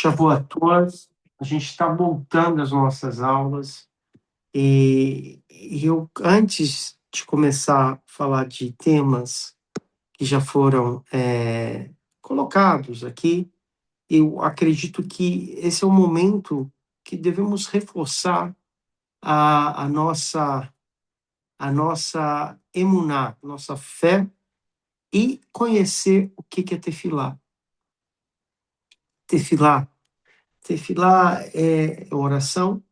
Shavu a todos. A gente está voltando às nossas aulas e eu, antes de começar a falar de temas que já foram colocados aqui, eu acredito que esse é o momento que devemos reforçar a nossa emuná, nossa fé, e conhecer o que é tefilá. Tefilá Tefilá é oração,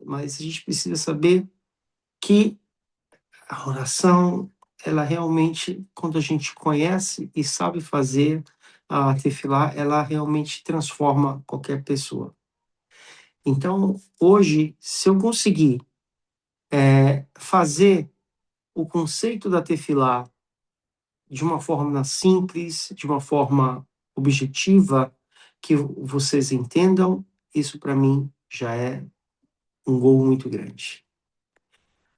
mas a gente precisa saber que a oração, ela realmente, quando a gente conhece e sabe fazer a tefilá, ela realmente transforma qualquer pessoa. Então, hoje, se eu conseguir fazer o conceito da tefilá de uma forma simples, de uma forma objetiva, que vocês entendam, isso para mim já é um gol muito grande.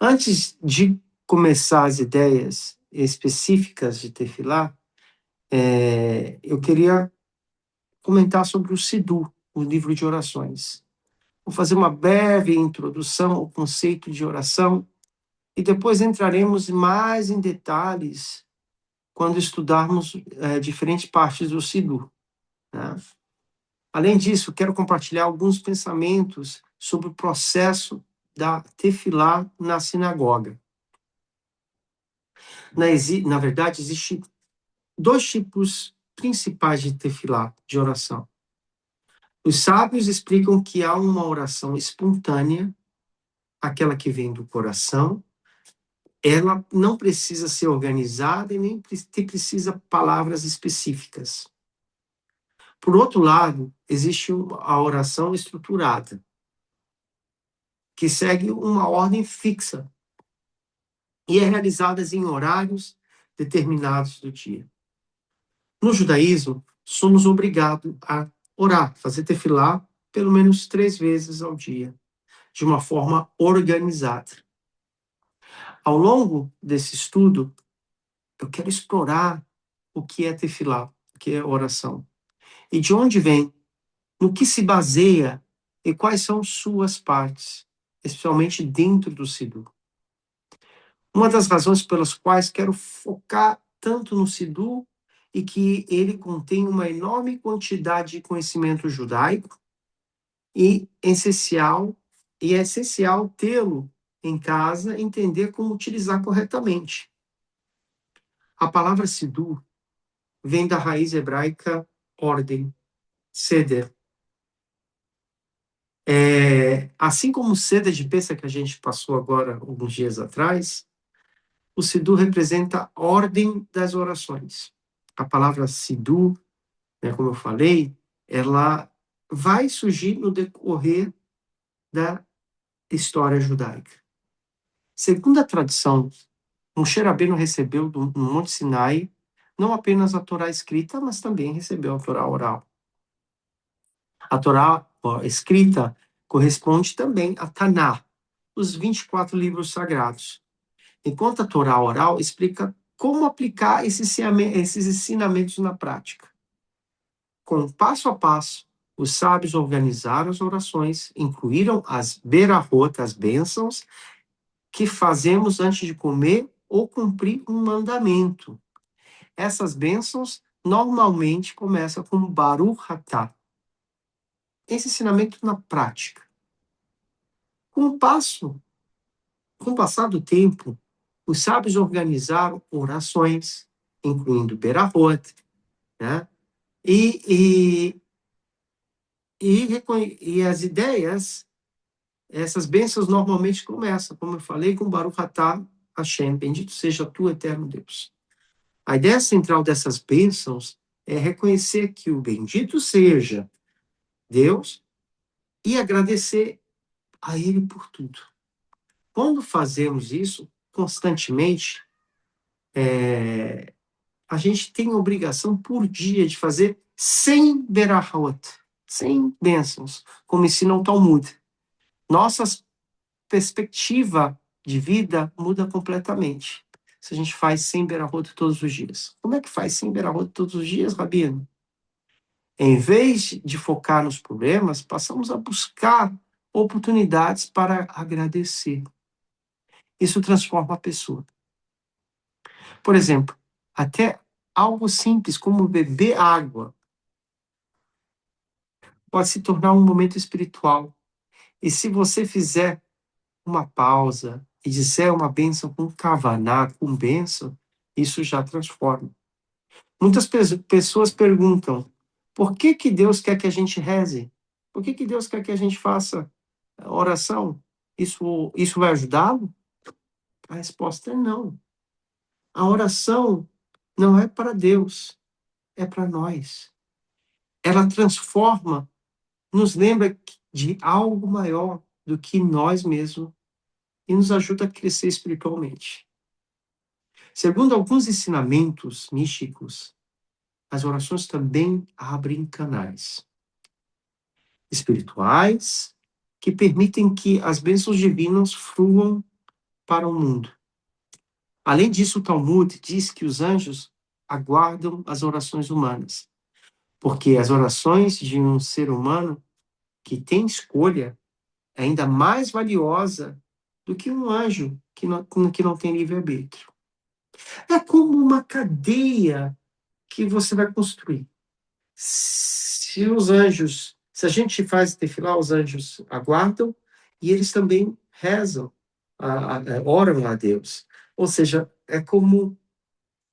Antes de começar as ideias específicas de tefilá, eu queria comentar sobre o Sidu, o livro de orações. Vou fazer uma breve introdução ao conceito de oração e depois entraremos mais em detalhes quando estudarmos diferentes partes do Sidu, né? Além disso, quero compartilhar alguns pensamentos sobre o processo da tefilá na sinagoga. Na verdade, existem dois tipos principais de tefilá, de oração. Os sábios explicam que há uma oração espontânea, aquela que vem do coração. Ela não precisa ser organizada e nem precisa palavras específicas. Por outro lado, existe a oração estruturada, que segue uma ordem fixa e é realizada em horários determinados do dia. No judaísmo, somos obrigados a orar, fazer tefilá pelo menos 3 vezes ao dia, de uma forma organizada. Ao longo desse estudo, eu quero explorar o que é tefilá, o que é oração, e de onde vem, no que se baseia e quais são suas partes, especialmente dentro do Sidu. Uma das razões pelas quais quero focar tanto no Sidu e que ele contém uma enorme quantidade de conhecimento judaico e é essencial tê-lo em casa, entender como utilizar corretamente. A palavra Sidu vem da raiz hebraica ordem, seder. Assim como o seder de Pesach que a gente passou agora, alguns dias atrás, o Sidu representa a ordem das orações. A palavra Sidu, como eu falei, ela vai surgir no decorrer da história judaica. Segundo a tradição, Moshe Rabbeinu recebeu no Monte Sinai não apenas a Torá escrita, mas também recebeu a Torá oral. A Torá escrita corresponde também a Taná, os 24 livros sagrados, enquanto a Torá oral explica como aplicar esses ensinamentos na prática. Com passo a passo, os sábios organizaram as orações, incluíram as berahot, as bênçãos, que fazemos antes de comer ou cumprir um mandamento. Essas bênçãos normalmente começam com Baruch Atah. Esse ensinamento na prática. Com o passar do tempo, os sábios organizaram orações, incluindo berahot, né? E as ideias, essas bênçãos normalmente começam, como eu falei, com Baruch Atah Hashem, bendito seja tu, eterno Deus. A ideia central dessas bênçãos é reconhecer que o bendito seja Deus e agradecer a Ele por tudo. Quando fazemos isso constantemente, a gente tem a obrigação por dia de fazer 100 berahot, 100 bênçãos, como ensina o Talmud. Nossa perspectiva de vida muda completamente se a gente faz 100 berahot todos os dias. Como é que faz 100 berahot todos os dias, Rabino? Em vez de focar nos problemas, passamos a buscar oportunidades para agradecer. Isso transforma a pessoa. Por exemplo, até algo simples como beber água pode se tornar um momento espiritual. E se você fizer uma pausa e disser uma bênção com kavaná, com bênção, isso já transforma. Muitas pessoas perguntam, por que que Deus quer que a gente reze? Por que que Deus quer que a gente faça oração? Isso vai ajudá-lo? A resposta é não. A oração não é para Deus, é para nós. Ela transforma, nos lembra de algo maior do que nós mesmos e nos ajuda a crescer espiritualmente. Segundo alguns ensinamentos místicos, as orações também abrem canais espirituais que permitem que as bênçãos divinas fluam para o mundo. Além disso, o Talmud diz que os anjos aguardam as orações humanas, porque as orações de um ser humano que tem escolha é ainda mais valiosa do que um anjo que não tem livre-arbítrio. É como uma cadeia que você vai construir. Se a gente faz tefilá, os anjos aguardam e eles também rezam, oram a Deus. Ou seja, é como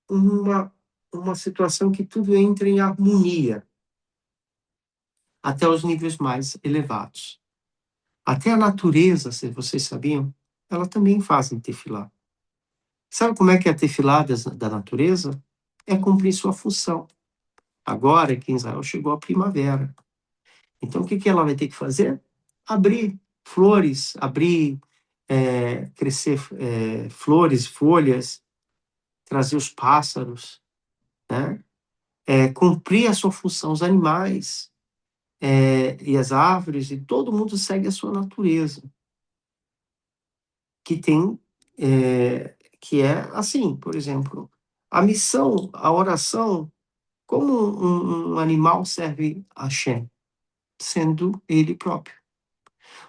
uma situação que tudo entra em harmonia até os níveis mais elevados. Até a natureza, se vocês sabiam, ela também faz tefilá. Sabe como é que é a tefilá da natureza? É cumprir sua função. Agora que em Israel chegou a primavera. Então, o que que ela vai ter que fazer? Abrir flores, crescer flores, folhas, trazer os pássaros, né? Cumprir a sua função. Os animais e as árvores, e todo mundo segue a sua natureza, que tem, que é assim, por exemplo, a missão, a oração, como um animal serve a Shem, sendo ele próprio.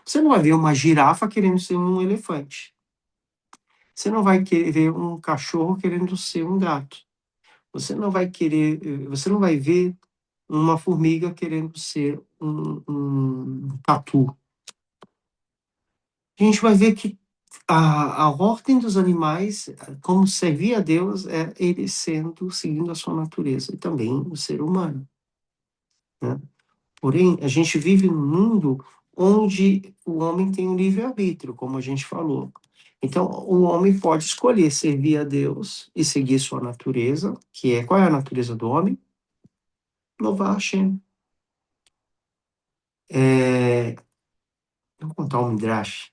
Você não vai ver uma girafa querendo ser um elefante. Você não vai ver um cachorro querendo ser um gato. Você não vai ver uma formiga querendo ser um tatu. A gente vai ver que a ordem dos animais, como servir a Deus, é ele seguindo a sua natureza, e também o ser humano, né? Porém, a gente vive num mundo onde o homem tem um livre-arbítrio, como a gente falou. Então, o homem pode escolher servir a Deus e seguir sua natureza, que é, qual é a natureza do homem? Louvar Hashem. Vou contar um midrash.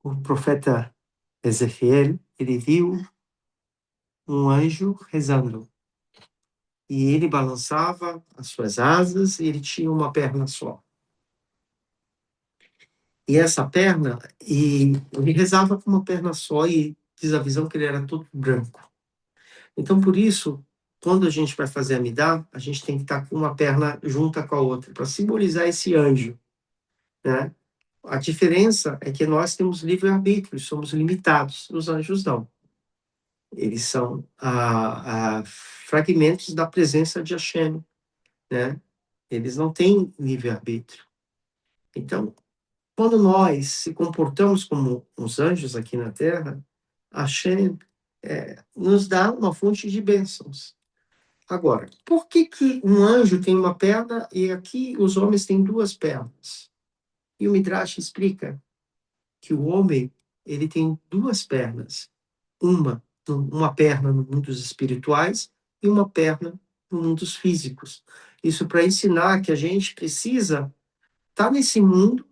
O profeta Ezequiel, ele viu um anjo rezando. E ele balançava as suas asas e ele tinha uma perna só. E essa perna, e ele rezava com uma perna só e diz a visão que ele era todo branco. Então, por isso, quando a gente vai fazer a midá, a gente tem que estar com uma perna junta com a outra, para simbolizar esse anjo, né? A diferença é que nós temos livre-arbítrio, somos limitados, os anjos não. Eles são fragmentos da presença de Hashem, né? Eles não têm livre-arbítrio. Então, quando nós se comportamos como os anjos aqui na Terra, Hashem nos dá uma fonte de bênçãos. Agora, por que que um anjo tem uma perna e aqui os homens têm duas pernas? E o Midrash explica que o homem ele tem duas pernas, uma perna no mundo dos espirituais e uma perna no mundo dos físicos. Isso para ensinar que a gente precisa estar nesse mundo,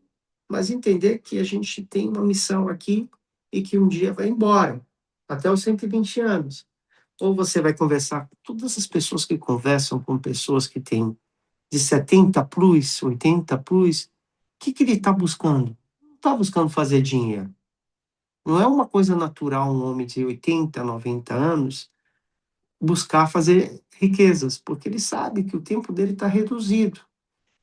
mas entender que a gente tem uma missão aqui e que um dia vai embora, até os 120 anos. Ou você vai conversar com todas as pessoas que conversam com pessoas que têm de 70 plus, 80 plus, o que que ele está buscando? Não está buscando fazer dinheiro. Não é uma coisa natural um homem de 80, 90 anos buscar fazer riquezas, porque ele sabe que o tempo dele está reduzido.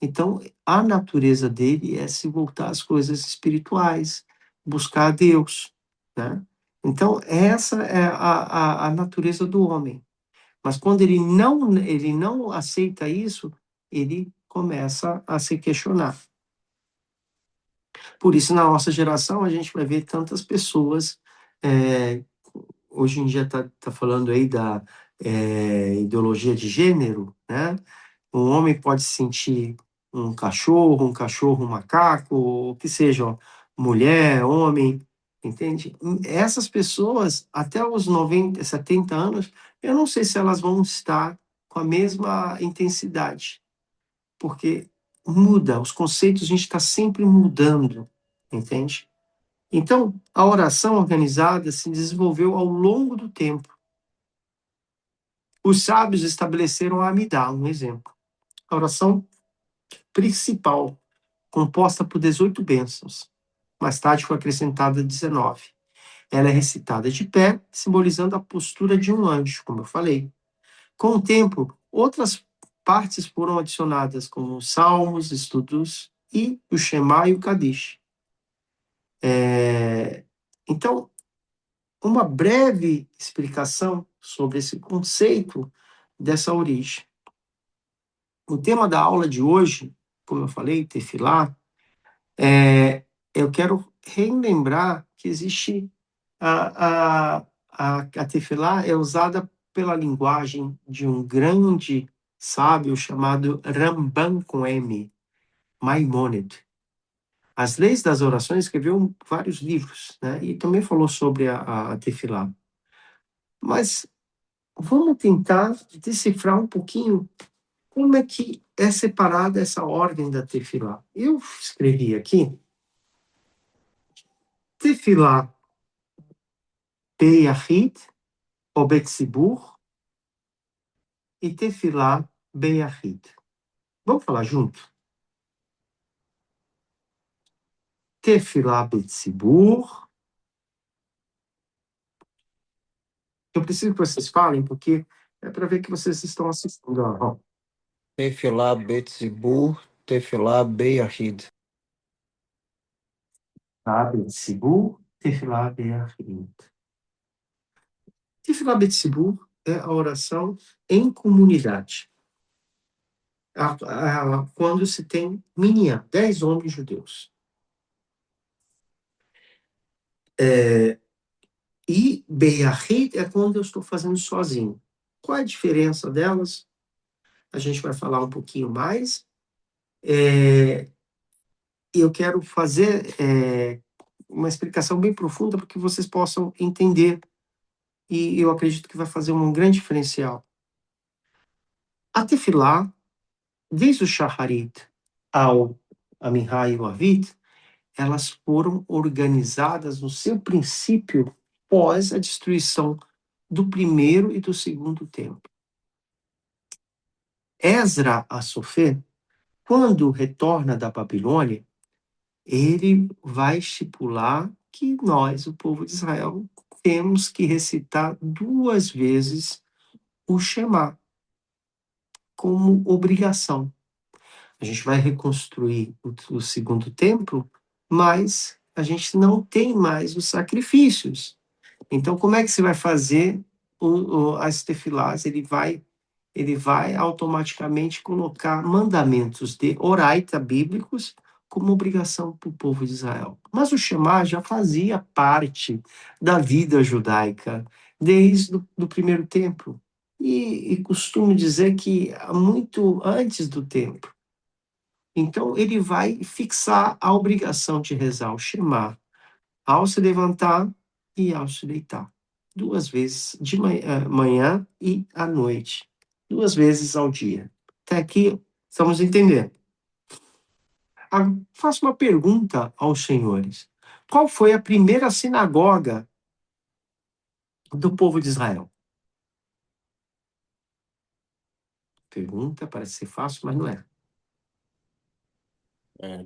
Então, a natureza dele é se voltar às coisas espirituais, buscar a Deus, né? Então, essa é a natureza do homem. Mas quando ele não aceita isso, ele começa a se questionar. Por isso, na nossa geração, a gente vai ver tantas pessoas. Hoje em dia está falando aí da ideologia de gênero, né? Um homem pode se sentir um cachorro, um macaco, ou que sejam mulher, homem, entende? Essas pessoas, até os 90, 70 anos, eu não sei se elas vão estar com a mesma intensidade, porque muda, os conceitos a gente está sempre mudando, entende? Então, a oração organizada se desenvolveu ao longo do tempo. Os sábios estabeleceram a Amidá, um exemplo. A oração principal, composta por 18 bênçãos. Mais tarde foi acrescentada 19. Ela é recitada de pé, simbolizando a postura de um anjo, como eu falei. Com o tempo, outras partes foram adicionadas, como os salmos, estudos e o Shema e o Kadish. Então, uma breve explicação sobre esse conceito dessa origem. O tema da aula de hoje, como eu falei, Tefilá, eu quero relembrar que existe a Tefilá é usada pela linguagem de um grande sábio chamado Ramban com M, Maimônides. As Leis das Orações escreveu vários livros, né? E também falou sobre a Tefilá. Mas vamos tentar decifrar um pouquinho como é que é separada essa ordem da Tefilá. Eu escrevi aqui, Tefilá Beyachid, ou Betzibur, e Tefilá Beyachid. Vamos falar junto? Tefilá Betzibur. Eu preciso que vocês falem, porque é para ver que vocês estão assistindo. Ó. Tefilá Betzibur, Tefilá Beyachid. Tefilá Betzibur, Tefilá Beyachid. Tefilá Betzibur é a oração em comunidade. Quando se tem minyan, 10 homens judeus. E Beyachid é quando eu estou fazendo sozinho. Qual é a diferença delas? A gente vai falar um pouquinho mais. E eu quero fazer uma explicação bem profunda para que vocês possam entender. E eu acredito que vai fazer um grande diferencial. A Tefilá, desde o Shacharit ao Amihá e o Avit, elas foram organizadas no seu princípio pós a destruição do primeiro e do segundo templo. Esdra a Sofé, quando retorna da Babilônia, ele vai estipular que nós, o povo de Israel, temos que recitar 2 vezes o Shema, como obrigação. A gente vai reconstruir o segundo templo, mas a gente não tem mais os sacrifícios. Então, como é que você vai fazer as tefilás? Ele vai automaticamente colocar mandamentos de oraita bíblicos como obrigação para o povo de Israel. Mas o Shema já fazia parte da vida judaica desde o primeiro templo. E costumo dizer que muito antes do templo. Então, ele vai fixar a obrigação de rezar o Shema ao se levantar e ao se deitar. 2 vezes, de manhã e à noite. 2 vezes ao dia. Até aqui, estamos entendendo. Faço uma pergunta aos senhores. Qual foi a primeira sinagoga do povo de Israel? Pergunta, parece ser fácil, mas não é.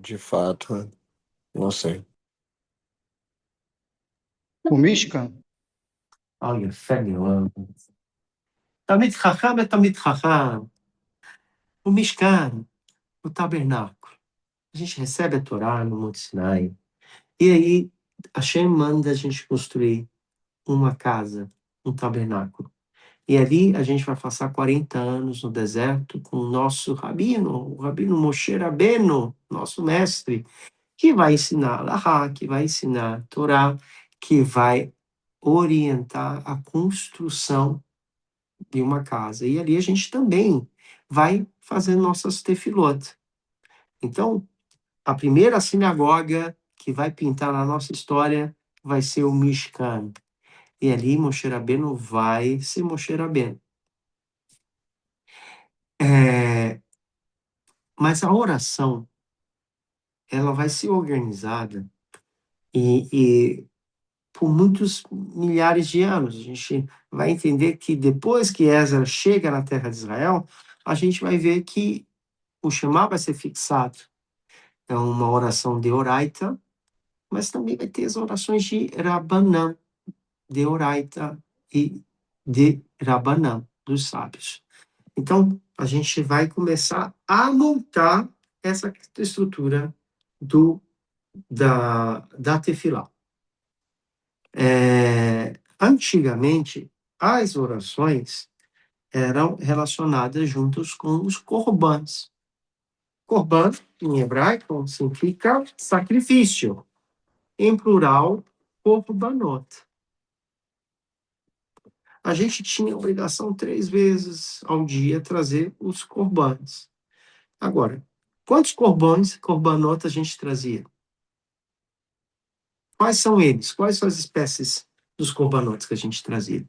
De fato, não sei. O Mishkan? Olha, fé meu amo. Talmid Chacham é Talmid Chacham. O Mishkan, o tabernáculo. A gente recebe a Torá no Monte Sinai. E aí, Hashem manda a gente construir uma casa, um tabernáculo. E ali a gente vai passar 40 anos no deserto com o nosso rabino, o rabino Moshe Rabbeinu, nosso mestre, que vai ensinar Lahá, que vai ensinar Torá, que vai orientar a construção de uma casa. E ali a gente também vai fazer nossas tefilot. Então, a primeira sinagoga que vai pintar na nossa história vai ser o Mishkan. E ali Moshe Rabbeinu vai ser Moshe Rabbeinu. Mas a oração, ela vai ser organizada e por muitos milhares de anos. A gente vai entender que depois que Ezra chega na terra de Israel, a gente vai ver que o Shema vai ser fixado. É uma oração de Oraita, mas também vai ter as orações de Rabanã, de Oraita e de Rabanã, dos sábios. Então, a gente vai começar a montar essa estrutura da Tefilá. Antigamente, as orações eram relacionadas juntos com os corbãs. Corban, em hebraico, significa sacrifício. Em plural, korbanot. A gente tinha a obrigação 3 vezes ao dia trazer os corbãs. Agora, quantos korbanot a gente trazia? Quais são eles? Quais são as espécies dos corbanotes que a gente trazia?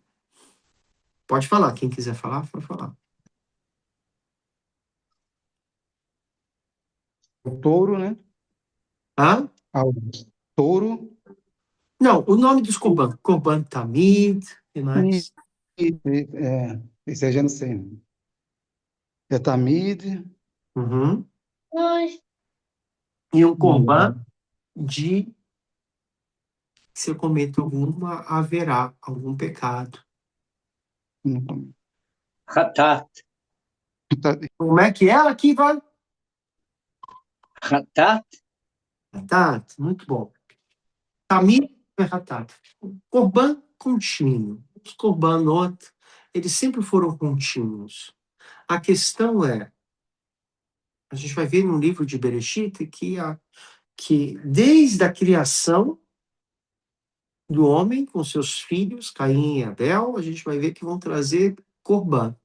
Pode falar, quem quiser falar, pode falar. O touro, né? Hã? O touro. Não, o nome dos corban. Corban Tamid, e mais. Esse aí já não sei. É Tamid. Uhum. E um corban de se eu cometo alguma, haverá algum pecado. Hatat. Como é que é aqui, vai? Hatat. Hatat, muito bom. Tamid e Hatat. Corban contínuo. Os corbanot, eles sempre foram contínuos. A questão é, a gente vai ver no livro de Bereshit que desde a criação do homem com seus filhos, Caim e Abel, a gente vai ver que vão trazer corban.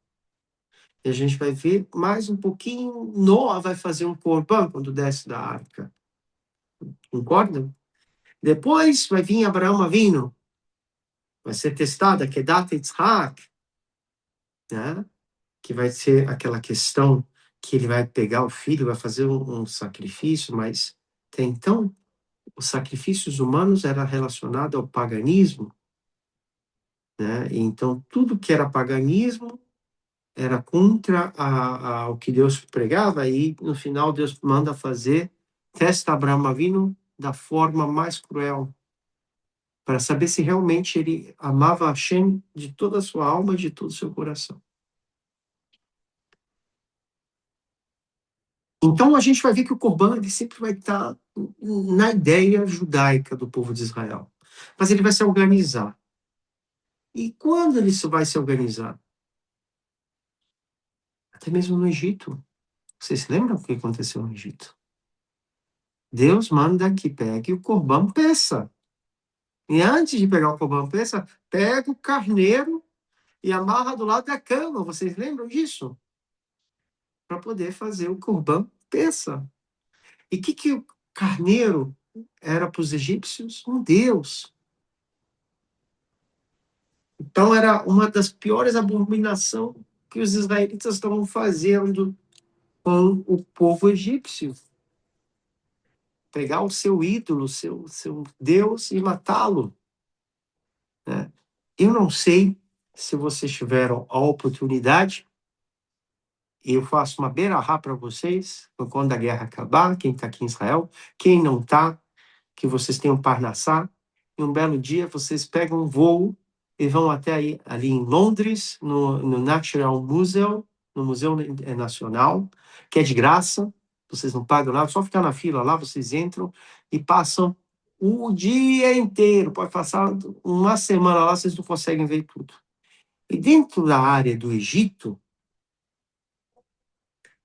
E a gente vai ver mais um pouquinho, Noa vai fazer um corban quando desce da arca. Concordam? Depois vai vir Abraão Avino, vai ser testada, Kedat Yitzhak, né? Que vai ser aquela questão que ele vai pegar o filho, vai fazer um sacrifício, mas até então, os sacrifícios humanos eram relacionados ao paganismo, né? Então, tudo que era paganismo era contra o que Deus pregava, e no final Deus manda fazer, testa Abraão Avinu da forma mais cruel, para saber se realmente ele amava Hashem de toda a sua alma e de todo o seu coração. Então a gente vai ver que o Corban ele sempre vai estar na ideia judaica do povo de Israel, mas ele vai se organizar. E quando ele vai se organizar? Até mesmo no Egito. Vocês se lembram o que aconteceu no Egito? Deus manda que pegue o Corban peça. E antes de pegar o Corban peça, pega o carneiro e amarra do lado da cama. Vocês lembram disso? Para poder fazer o Corban peça. E o que o carneiro era para os egípcios? Um deus. Então era uma das piores abominações que os israelitas estavam fazendo com o povo egípcio. Pegar o seu ídolo, seu Deus e matá-lo. Né? Eu não sei se vocês tiveram a oportunidade, e eu faço uma beirahá para vocês, quando a guerra acabar, quem está aqui em Israel, quem não está, que vocês tenham Parnassá, e um belo dia vocês pegam um voo e vão até aí, ali em Londres, no Natural Museum, no Museu Nacional, que é de graça, vocês não pagam nada, só ficar na fila lá, vocês entram e passam o dia inteiro, pode passar uma semana lá, vocês não conseguem ver tudo. E dentro da área do Egito,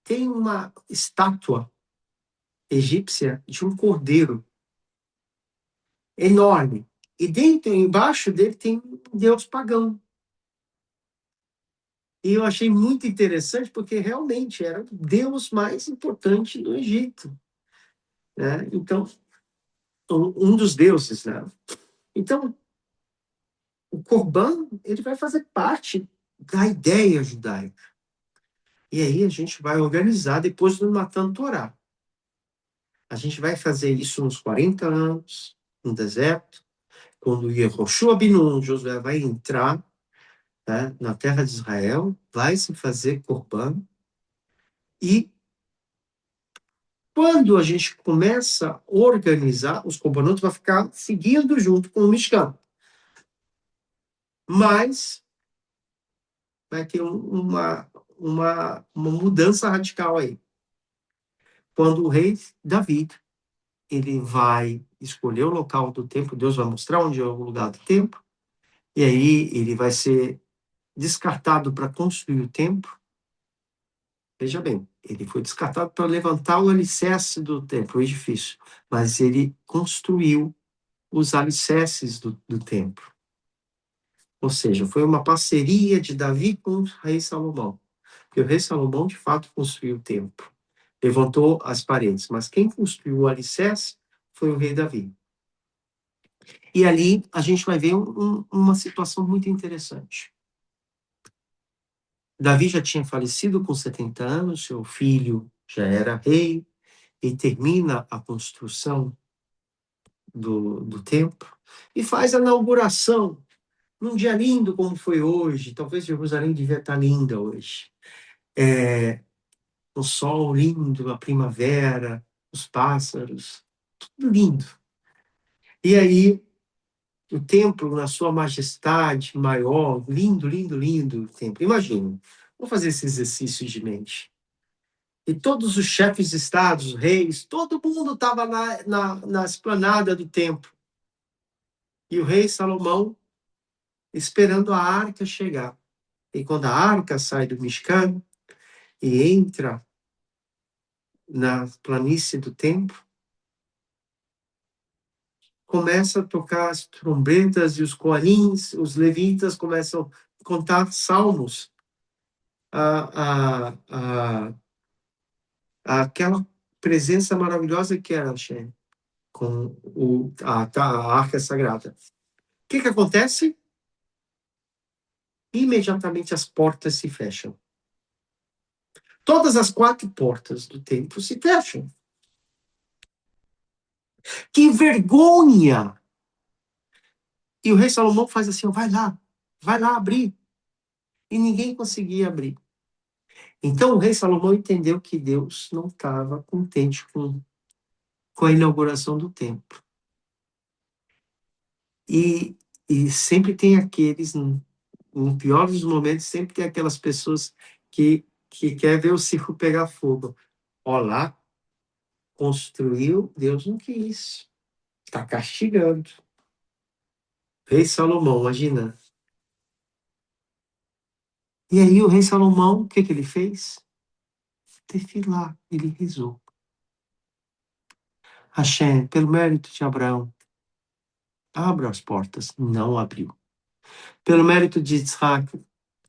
tem uma estátua egípcia de um cordeiro enorme. E dentro, embaixo dele, tem um deus pagão. E eu achei muito interessante, porque realmente era o deus mais importante do Egito. Né? Então, um dos deuses. Né? Então, o Corban, ele vai fazer parte da ideia judaica. E aí a gente vai organizar depois do Matan Torá. A gente vai fazer isso nos 40 anos, no deserto, quando Yehoshua ben Nun, Josué, vai entrar, né, na terra de Israel, vai se fazer Corban, e quando a gente começa a organizar, os Corbanos vão ficar seguindo junto com o Mishkan. Mas vai ter uma mudança radical aí. Quando o rei Davi, ele vai escolher o local do templo, Deus vai mostrar onde é o lugar do templo, e aí ele vai ser descartado para construir o templo. Veja bem, ele foi descartado para levantar o alicerce do templo, o edifício, mas ele construiu os alicerces do templo. Ou seja, foi uma parceria de Davi com o rei Salomão. Porque o rei Salomão, de fato, construiu o templo, levantou as paredes, mas quem construiu o alicerce foi o rei Davi. E ali a gente vai ver uma situação muito interessante. Davi já tinha falecido com 70 anos, seu filho já era rei, e termina a construção do templo, e faz a inauguração, num dia lindo como foi hoje. Talvez Jerusalém devia estar linda hoje. O sol lindo, a primavera, os pássaros, tudo lindo. E aí, o templo, na sua majestade maior, lindo, lindo, lindo o templo. Imagina, vou fazer esse exercício de mente. E todos os chefes de estados, reis, todo mundo estava na esplanada do templo. E o rei Salomão esperando a arca chegar. E quando a arca sai do Mishkan e entra na planície do templo, começa a tocar as trombetas e os coanins, os levitas começam a contar salmos, aquela presença maravilhosa que era Hashem, com a arca sagrada. O que acontece? Imediatamente as portas se fecham. Todas as 4 portas do templo se fecham. Que vergonha! E o rei Salomão faz assim, ó, vai lá abrir. E ninguém conseguia abrir. Então o rei Salomão entendeu que Deus não estava contente com a inauguração do templo. E sempre tem aqueles, no pior dos momentos, sempre tem aquelas pessoas que quer ver o circo pegar fogo. Olá, construiu, Deus não quis. Está castigando. Rei Salomão, imagina. E aí o rei Salomão, o que ele fez? Tefilá, ele rezou. Hashem, pelo mérito de Abraão, abra as portas. Não abriu. Pelo mérito de Isaac,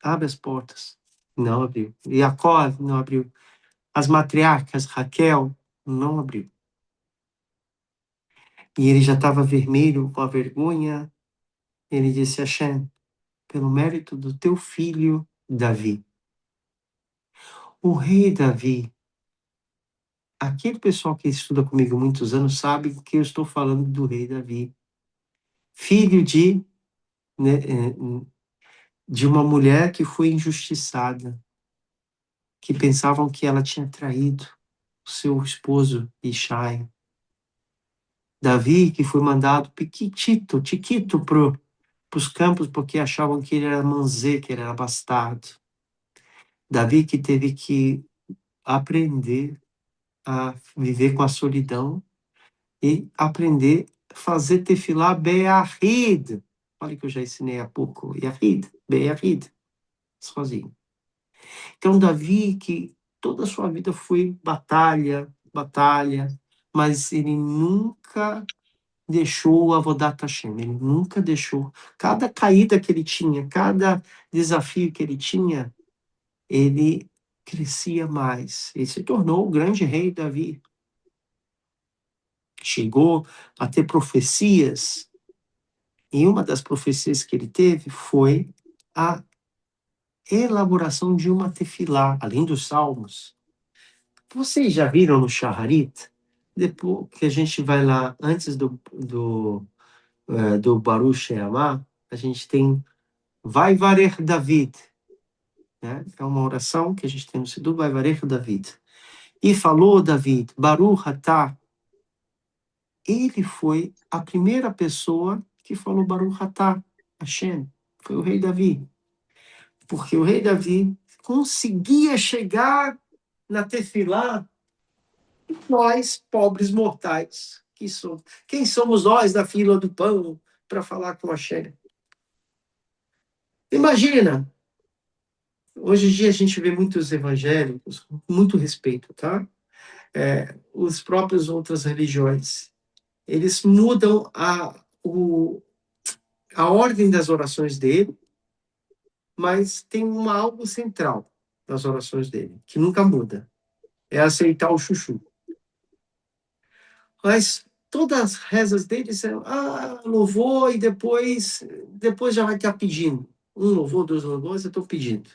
abre as portas. Não abriu. Jacó não abriu. As matriarcas, Raquel, não abriu. E ele já estava vermelho com a vergonha. Ele disse, Hashem, pelo mérito do teu filho Davi. O rei Davi, aquele pessoal que estuda comigo há muitos anos sabe que eu estou falando do rei Davi. Filho né, de uma mulher que foi injustiçada, que pensavam que ela tinha traído o seu esposo Ishai. Davi, que foi mandado tiquito para os campos porque achavam que ele era manzê, que ele era bastardo. Davi que teve que aprender a viver com a solidão e aprender a fazer tefilá be'ahid. Olha que eu já ensinei há pouco. Yahid, be'ahid, sozinho. Então, Davi, que toda a sua vida foi batalha, batalha, mas ele nunca deixou o Avodat Hashem, ele nunca deixou. Cada caída que ele tinha, cada desafio que ele tinha, ele crescia mais. Ele se tornou o grande rei Davi. Chegou a ter profecias, e uma das profecias que ele teve foi a elaboração de uma tefilá, além dos salmos. Vocês já viram no Shaharit? Depois que a gente vai lá, antes do Baruch She'amah, a gente tem Vai Varer David, né? É uma oração que a gente tem no Siddur, Vai Varer David. E falou David, Baruch Atah, ele foi a primeira pessoa que falou Baruch Atah, Hashem, foi o rei Davi. Porque o rei Davi conseguia chegar na Tefilá, nós, pobres mortais, que somos. Quem somos nós da fila do pão para falar com Hashem? Imagina, hoje em dia a gente vê muitos evangélicos, com muito respeito, tá? Os próprios outras religiões, eles mudam a ordem das orações dele, mas tem algo central nas orações dele, que nunca muda. É aceitar o chuchu. Mas todas as rezas dele são louvor e depois já vai estar pedindo. Um louvor, dois louvores, eu estou pedindo.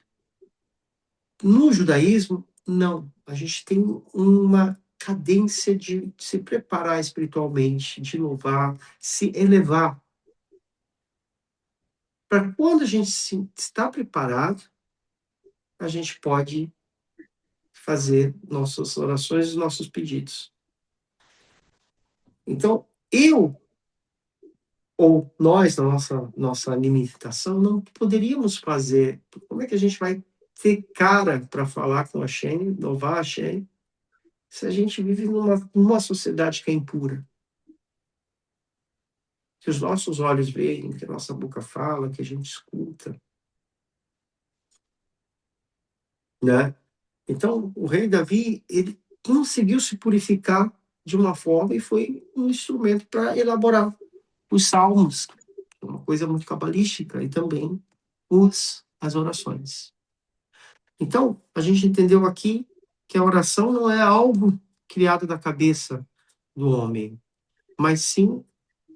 No judaísmo, não. A gente tem uma cadência de se preparar espiritualmente, de louvar, se elevar. Para quando a gente está preparado, a gente pode fazer nossas orações e nossos pedidos. Então, eu ou nós, na nossa limitação, não poderíamos fazer. Como é que a gente vai ter cara para falar com a Hashem, louvar a Hashem, se a gente vive numa sociedade que é impura? Que os nossos olhos veem, que a nossa boca fala, que a gente escuta, né? Então, o rei Davi, ele conseguiu se purificar de uma forma e foi um instrumento para elaborar os salmos, uma coisa muito cabalística, e também as orações. Então, a gente entendeu aqui que a oração não é algo criado da cabeça do homem, mas sim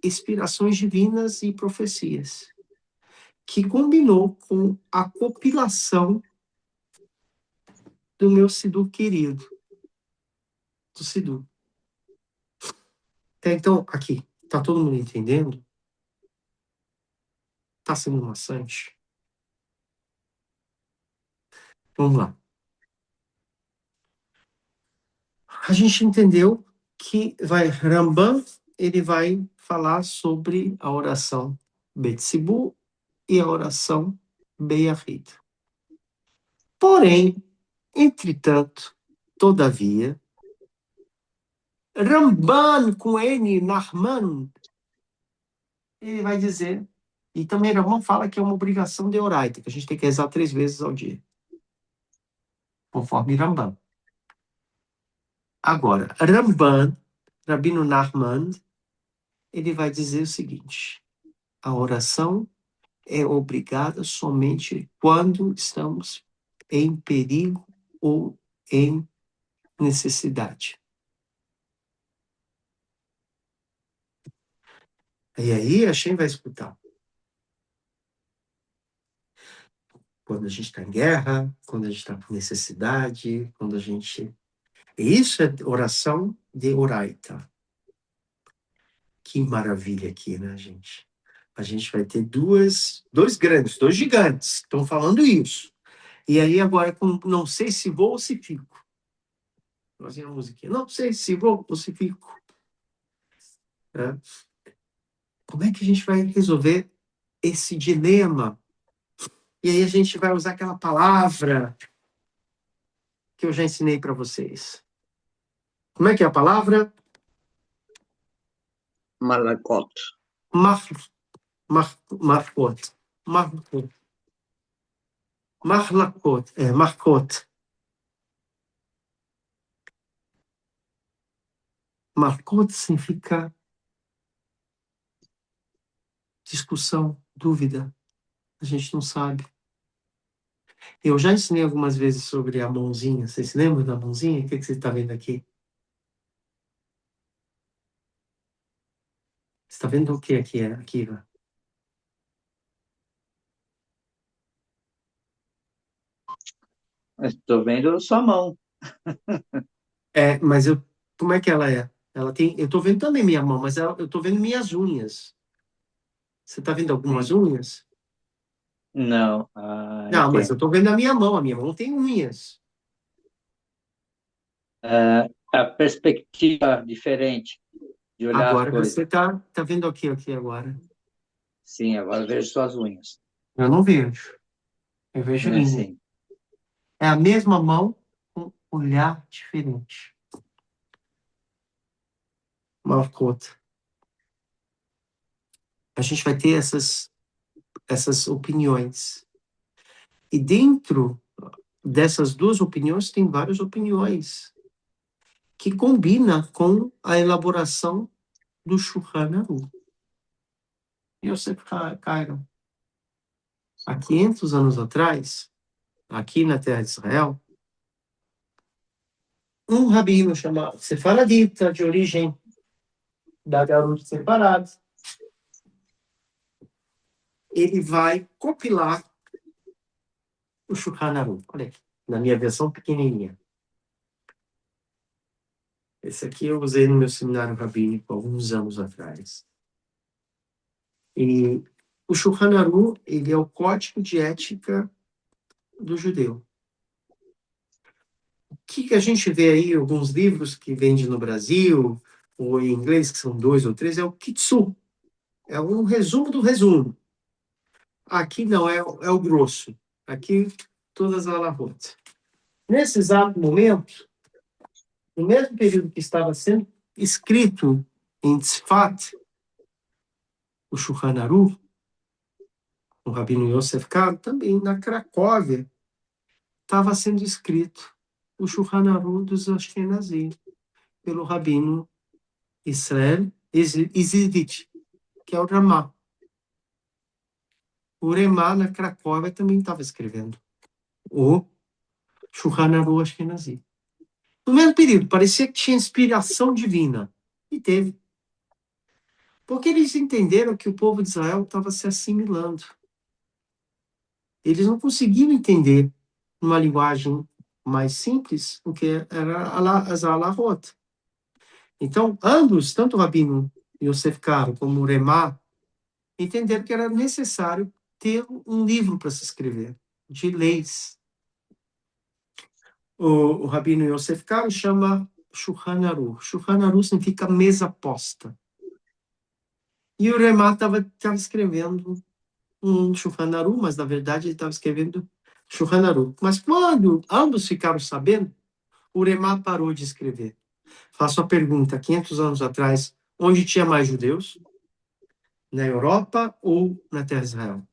inspirações divinas e profecias, que combinou com a compilação do meu Siddur querido, do Siddur. Até então, aqui, tá todo mundo entendendo? Tá sendo maçante? Vamos lá. A gente entendeu que Rambam, ele vai falar sobre a oração Betsibu e a oração Beyahid. Porém, entretanto, todavia, Ramban com N, Nahman, ele vai dizer, e também Rambam fala que é uma obrigação de oraita, que a gente tem que rezar 3 vezes ao dia, conforme Rambam. Agora, Ramban, Rabino Nahman, ele vai dizer o seguinte: a oração é obrigada somente quando estamos em perigo ou em necessidade. E aí a Hashem vai escutar. Quando a gente está em guerra, quando a gente está com necessidade, quando a gente... Isso é oração de oraita. Que maravilha aqui, né, gente? A gente vai ter dois gigantes, estão falando isso. E aí agora, não sei se vou ou se fico. Fazendo a musiquinha. Não sei se vou ou se fico. Como é que a gente vai resolver esse dilema. E aí a gente vai usar aquela palavra que eu já ensinei para vocês. Como é que é a palavra? Malakot. Marcot. Marcot. Marcot significa discussão, dúvida. A gente não sabe. Eu já ensinei algumas vezes sobre a mãozinha. Vocês se lembram da mãozinha? O que você está vendo aqui? Você está vendo o que aqui, Akira? Estou vendo sua mão. Mas como é que ela é? Ela tem, eu estou vendo também minha mão, mas eu estou vendo minhas unhas. Você está vendo algumas unhas? Não, Não, mas eu entendo. estou vendo a minha mão. A minha mão tem unhas. A perspectiva diferente de olhar as Agora coisas. você tá vendo aqui agora. Sim, agora vejo suas unhas. Eu não vejo. Eu vejo linha. Sim. É a mesma mão com olhar diferente. Marcota. A gente vai ter essas opiniões. E dentro dessas duas opiniões tem várias opiniões que combinam com a elaboração do Shulchan Aruch. Yosef Karo, há 500 anos atrás, aqui na terra de Israel, um rabino chamado sefaradita, de origem da garota separada, ele vai compilar o Shulchan Aruch. Olha aqui, na minha versão pequenininha. Esse aqui eu usei no meu seminário rabínico alguns anos atrás. E o Shulchan Aruch, ele é o código de ética do judeu. O que a gente vê aí, alguns livros que vendem no Brasil, ou em inglês, que são 2 ou 3, é o Kitsu. É um resumo do resumo. Aqui não, é o grosso. Aqui, todas as alahot. Nesse exato momento, no mesmo período que estava sendo escrito em Tzfat, o Shulchan Aruch, o Rabino Yosef Karo, também na Cracóvia, estava sendo escrito o Shulchan Aruch dos Ashkenazim, pelo Rabino Israel Izidich, que é o Ramá. O Remá, na Cracóvia, também estava escrevendo o Shulchan Aruch Ashkenazi. No mesmo período, parecia que tinha inspiração divina. E teve. Porque eles entenderam que o povo de Israel estava se assimilando. Eles não conseguiam entender, numa linguagem mais simples, o que era as alahot. Então, ambos, tanto o Rabino Yosef Karo como o Remá, entenderam que era necessário ter um livro para se escrever, de leis. O Rabino Yosef Karo chama Shulchan Aruch. Shulchan Aruch significa mesa posta. E o Remá estava escrevendo um Shulchan Aruch, mas na verdade ele estava escrevendo Shulchan Aruch. Mas quando ambos ficaram sabendo, o Remá parou de escrever. Faço a pergunta, 500 anos atrás, onde tinha mais judeus? Na Europa ou na Terra de Israel?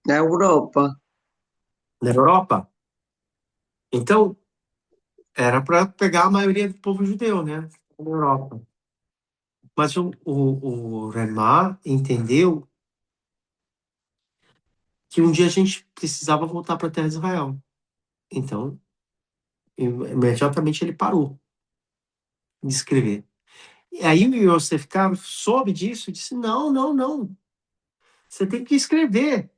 Na Europa. Na Europa? Então, era para pegar a maioria do povo judeu, né? Na Europa. Mas o Remar entendeu que um dia a gente precisava voltar para a terra de Israel. Então, imediatamente ele parou de escrever. E aí o Yosef Karo soube disso e disse, não. Você tem que escrever.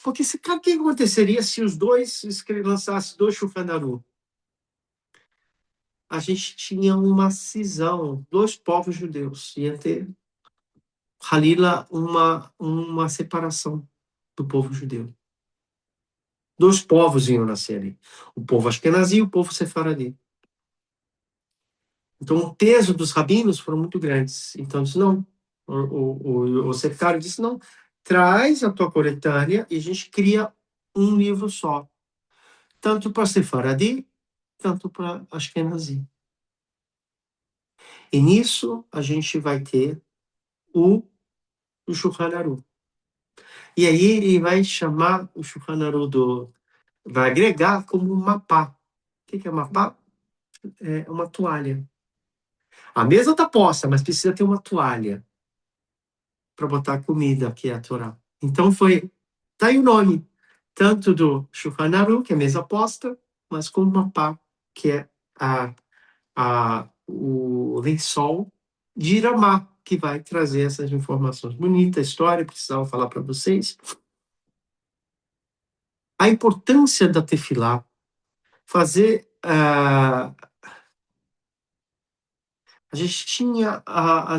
Porque o que aconteceria se os dois lançassem 2 Shulchan Aruch? A gente tinha uma cisão, 2 povos judeus. Ia ter, Halila, uma separação do povo judeu. 2 povos iam nascer ali. O povo Ashkenazi e o povo Sefaradi. Então, o peso dos rabinos foram muito grandes. Então, disse, não, o secretário disse, não, traz a tua coletânea e a gente cria um livro só. Tanto para Sefaradi, tanto para Ashkenazi. E nisso, a gente vai ter o Shulchan Aruch. E aí ele vai chamar o Shulchan Aruch vai agregar como um mapá. O que é mapá? É uma toalha. A mesa está posta, mas precisa ter uma toalha para botar a comida, que é a Torá. Então tá aí o nome, tanto do Shulchan Aruch, que é mesa posta, mas como mapá, que é o lençol de Iramá, que vai trazer essas informações. Bonita história, precisava falar para vocês. A importância da tefilá, fazer... a gente tinha a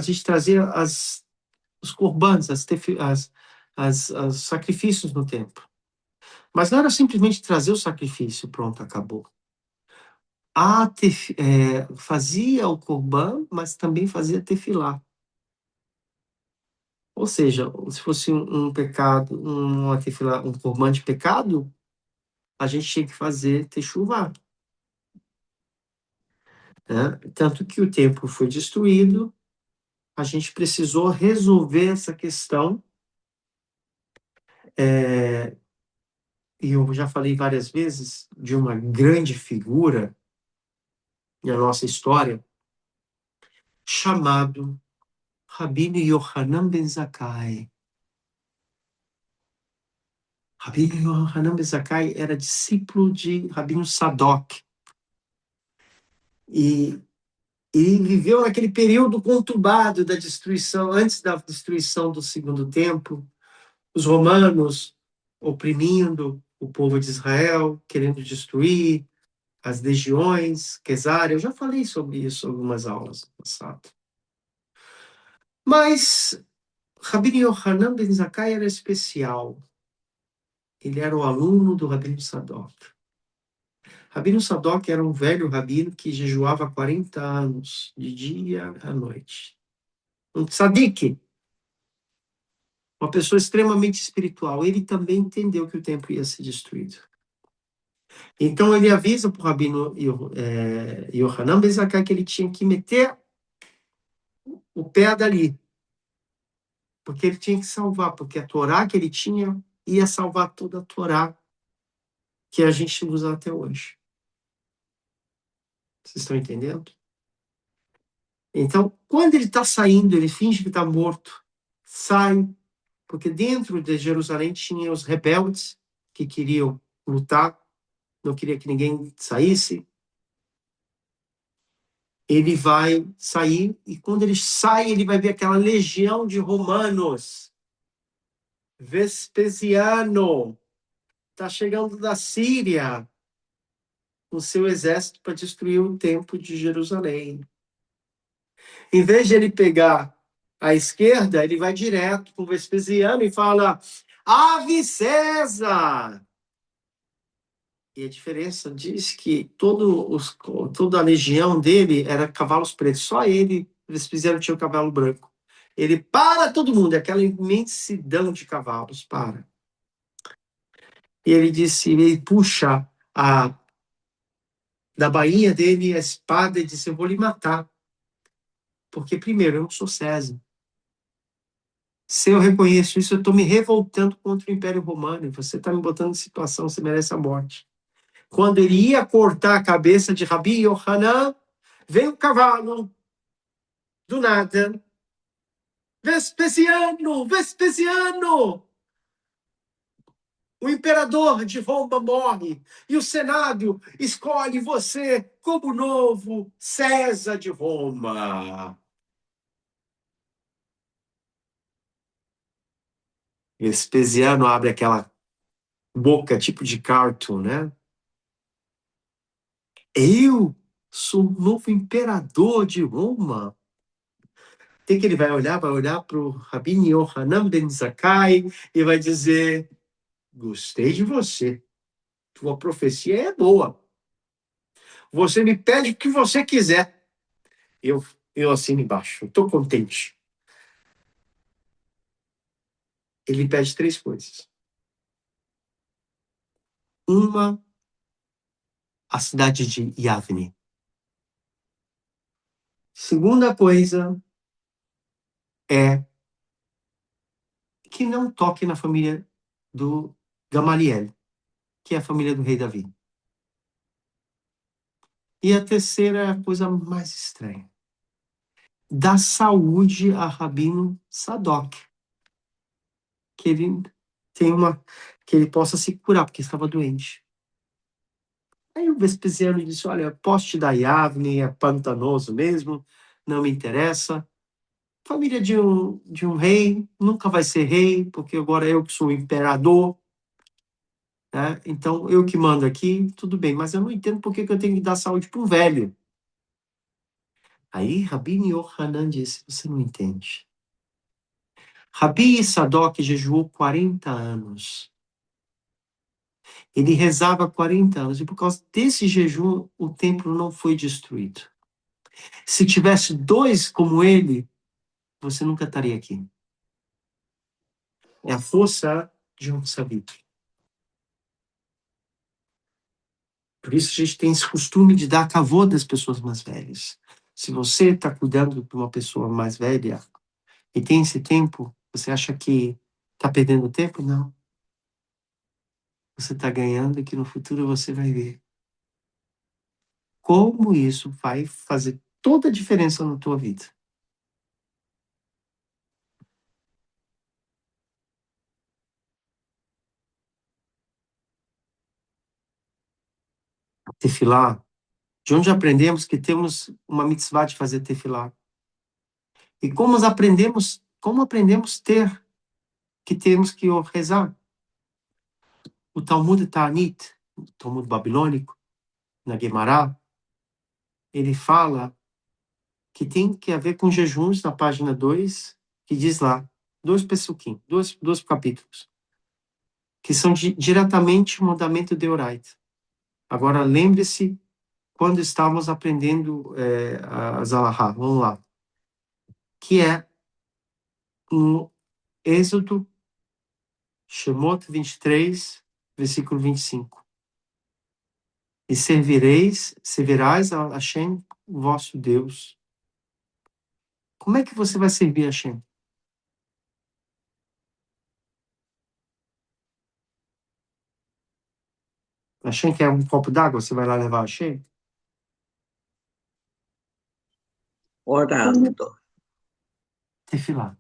gente trazia os corbãs, os sacrifícios no templo. Mas não era simplesmente trazer o sacrifício, pronto, acabou. Fazia o corbã, mas também fazia tefilá. Ou seja, se fosse um pecado, um corbã de pecado, a gente tinha que fazer techuvá. Né? Tanto que o templo foi destruído, a gente precisou resolver essa questão. E eu já falei várias vezes de uma grande figura na nossa história, chamado Rabino Yohanan ben Zakkai. Rabino Yohanan ben Zakkai era discípulo de Rabino Sadoc. E ele viveu naquele período conturbado da destruição, antes da destruição do segundo templo, os romanos oprimindo o povo de Israel, querendo destruir as legiões, Quesária. Eu já falei sobre isso em algumas aulas no passado. Mas Rabino Yohanan ben Zakkai era especial. Ele era o aluno do Rabino Sadoc. Rabino Sadoc era um velho rabino que jejuava 40 anos, de dia à noite. Um tzadik, uma pessoa extremamente espiritual. Ele também entendeu que o templo ia ser destruído. Então ele avisa para o Rabino Yohanan ben Zakkai que ele tinha que meter o pé dali, porque ele tinha que salvar, porque a Torá que ele tinha ia salvar toda a Torá que a gente usa até hoje. Vocês estão entendendo? Então, quando ele está saindo, ele finge que está morto, sai, porque dentro de Jerusalém tinha os rebeldes que queriam lutar, não queria que ninguém saísse. Ele vai sair, e quando ele sai, ele vai ver aquela legião de romanos. Vespasiano está chegando da Síria com seu exército para destruir o templo de Jerusalém. Em vez de ele pegar à esquerda, ele vai direto para o Vespasiano e fala: Ave César! E a diferença diz que toda a legião dele era cavalos pretos, só ele, Vespasiano, tinha o cavalo branco. Ele para todo mundo, aquela imensidão de cavalos, para. E ele disse, ele puxa da bainha dele a espada e disse: eu vou lhe matar. Porque, primeiro, eu não sou César. Se eu reconheço isso, eu estou me revoltando contra o Império Romano. E você está me botando em situação, você merece a morte. Quando ele ia cortar a cabeça de Rabi Yohanan, veio o cavalo, do nada. Vespasiano! Vespasiano! O imperador de Roma morre e o Senado escolhe você como novo César de Roma. Vespasiano abre aquela boca tipo de cartoon, né? Eu sou o novo imperador de Roma. O que ele vai olhar? Vai olhar para o Rabino Yohanan ben Zakkai e vai dizer: gostei de você. Tua profecia é boa. Você me pede o que você quiser. Eu assino embaixo. Estou contente. Ele pede 3 coisas. Uma, a cidade de Yavne. Segunda coisa é que não toque na família do Gamaliel, que é a família do rei Davi. E a terceira é a coisa mais estranha. Dá saúde a Rabino Sadoc, que ele que ele possa se curar, porque estava doente. Aí o Vespasiano disse, olha, posso te dar Yavne, é pantanoso mesmo, não me interessa. Família de um rei nunca vai ser rei, porque agora eu que sou o imperador, né? Então eu que mando aqui, tudo bem, mas eu não entendo por que eu tenho que dar saúde para um velho. Aí Rabi Yohanan disse, você não entende. Rabi Sadoc jejuou 40 anos. Ele rezava 40 anos, e por causa desse jejum, o templo não foi destruído. Se tivesse 2 como ele, você nunca estaria aqui. É a força de um sabido. Por isso a gente tem esse costume de dar cavô das pessoas mais velhas. Se você está cuidando de uma pessoa mais velha e tem esse tempo, você acha que está perdendo tempo? Não. Você está ganhando e que no futuro você vai ver como isso vai fazer toda a diferença na tua vida. Tefilá, de onde aprendemos que temos uma mitzvah de fazer tefilá. E como aprendemos ter, que temos que rezar. O Talmud Ta'anit, o Talmud babilônico, na Guemará, ele fala que tem que haver com jejuns, na página 2, que diz lá, 2 pesuquim, dois capítulos, que são diretamente o mandamento de Oraita. Agora, lembre-se, quando estávamos aprendendo a Zalahá, vamos lá, que é no Êxodo, Shemot 23, versículo 25. E servirás a Hashem, vosso Deus. Como é que você vai servir a Hashem? Hashem quer um copo d'água, você vai lá levar a Hashem? Orando. Tefilá.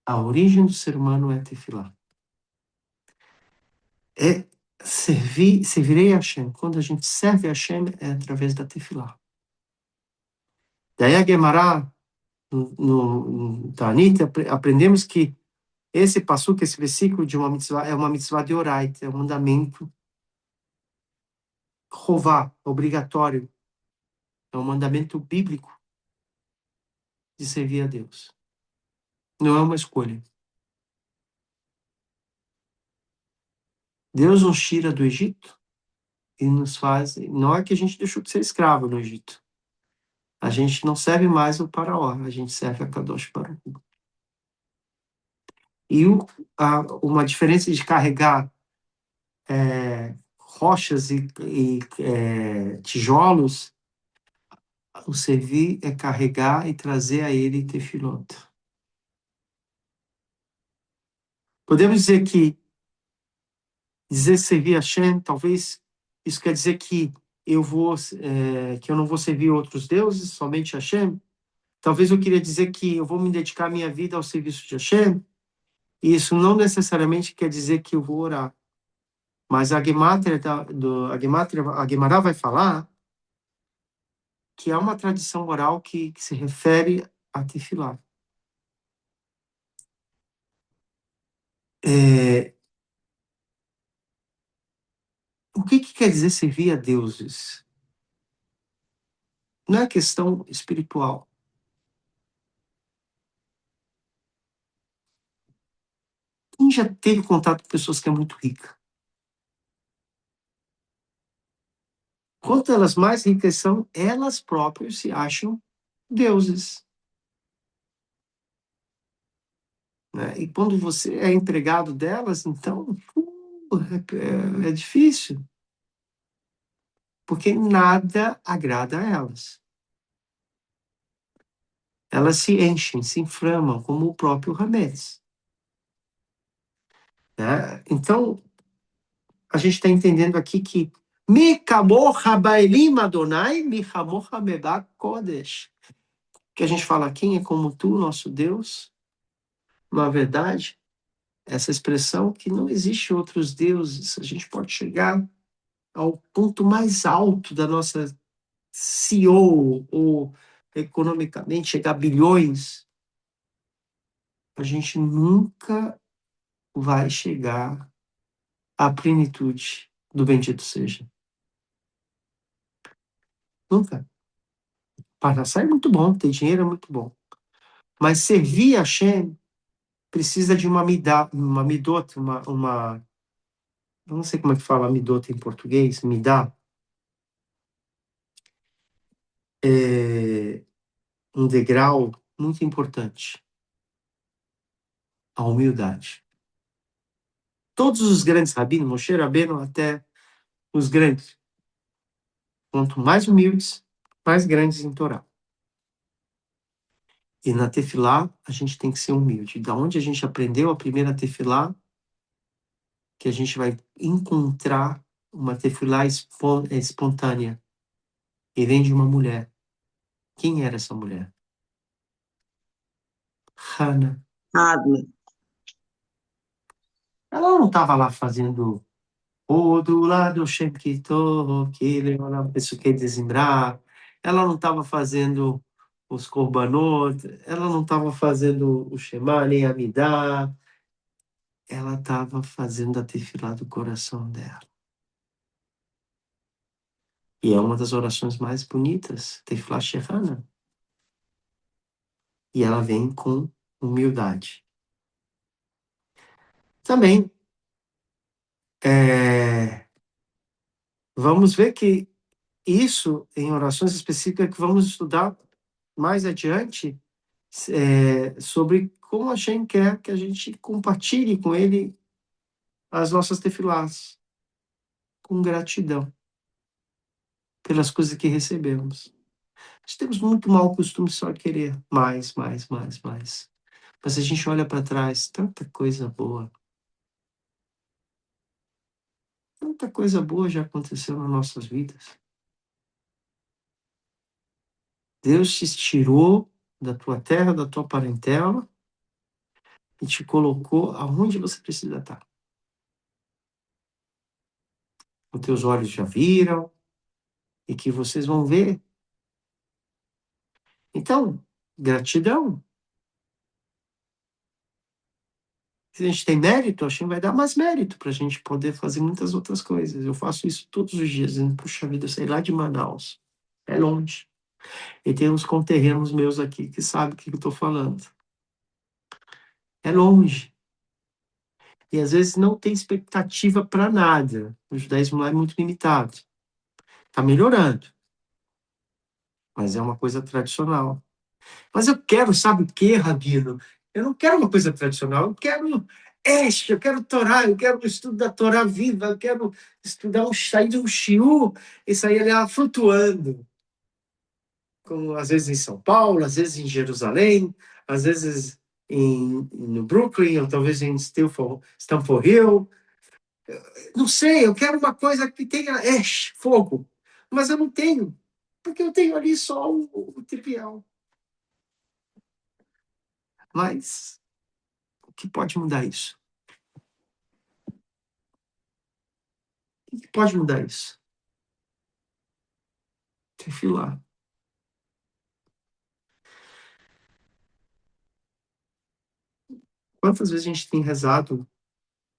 A origem do ser humano é tefilá. É servirei a Hashem. Quando a gente serve a Hashem, é através da tefilá. Daí a Gemara, no Tanit, aprendemos que esse passuco, esse versículo de uma mitzvah, é uma mitzvah de oraita, é um mandamento rová, obrigatório. É um mandamento bíblico de servir a Deus. Não é uma escolha. Deus nos tira do Egito e nos faz... Não é que a gente deixou de ser escravo no Egito. A gente não serve mais o Faraó, a gente serve a Kadosh Baruch Hu. E uma diferença de carregar rochas e tijolos, o servir é carregar e trazer a ele tefilot. Podemos dizer que servir a Hashem, talvez isso quer dizer que que eu não vou servir outros deuses, somente a Hashem. Talvez eu queria dizer que eu vou me dedicar a minha vida ao serviço de Hashem. E isso não necessariamente quer dizer que eu vou orar. Mas a Guemará vai falar que há uma tradição oral que se refere a tefilá. O que quer dizer servir a deuses? Não é questão espiritual. Quem já teve contato com pessoas que é muito rica? quanto elas mais ricas são, elas próprias se acham deuses. Né? E quando você é empregado delas, então é difícil, porque nada agrada a elas. Elas se enchem, se inflamam, como o próprio Hametz. Né? Então, a gente está entendendo aqui que Mi kamor habaelim Adonai, mi kamor hamebak kodesh. Que a gente fala, quem é como tu, nosso Deus? Na verdade, essa expressão que não existe outros deuses, a gente pode chegar ao ponto mais alto da nossa CEO, ou economicamente chegar a bilhões, a gente nunca vai chegar à plenitude do bendito seja. Nunca. Parnassá é muito bom, ter dinheiro é muito bom. Mas servir a Hashem precisa de uma midot, eu não sei como é que fala midot em português, midá, é um degrau muito importante, a humildade. Todos os grandes rabinos, Moshe Rabbeinu até os grandes, quanto mais humildes, mais grandes em Torá. E na tefilá, a gente tem que ser humilde. Da onde a gente aprendeu a primeira tefilá, que a gente vai encontrar uma tefilá espontânea. E vem de uma mulher. Quem era essa mulher? Hannah. Adler. Ela não estava lá fazendo o do lado Shemkito, que Leonardo Pessoa desimbrar. Ela não estava fazendo os korbanot, ela não estava fazendo o Shema, nem a Midá. Ela estava fazendo a tefilá do coração dela. E é uma das orações mais bonitas, tefilá Shehana. E ela vem com humildade. Também, vamos ver que isso, em orações específicas que vamos estudar mais adiante, sobre como a Hashem quer que a gente compartilhe com ele as nossas tefilás, com gratidão pelas coisas que recebemos. Nós temos muito mau costume só querer mais, mais, mais, mais. Mas a gente olha para trás, tanta coisa boa já aconteceu nas nossas vidas. Deus te tirou da tua terra, da tua parentela, e te colocou aonde você precisa estar. Os teus olhos já viram, e que vocês vão ver. Então, gratidão. Se a gente tem mérito, a Hashem vai dar mais mérito para a gente poder fazer muitas outras coisas. Eu faço isso todos os dias, dizendo, puxa vida, eu saí lá de Manaus. É longe. E tem uns conterrâneos meus aqui que sabem o que eu estou falando. É longe. E às vezes não tem expectativa para nada. O judaísmo lá é muito limitado. Está melhorando. Mas é uma coisa tradicional. Mas eu quero, sabe o quê, Rabino? Eu não quero uma coisa tradicional, eu quero eu quero Torá, eu quero o estudo da Torá viva, eu quero estudar sair de um shiur e sair ali flutuando. Como às vezes em São Paulo, às vezes em Jerusalém, às vezes no Brooklyn, ou talvez em Stamford Hill. Não sei, eu quero uma coisa que tenha fogo. Mas eu não tenho, porque eu tenho ali só o trivial. Mas o que pode mudar isso? O que pode mudar isso? Tefilar. Quantas vezes a gente tem rezado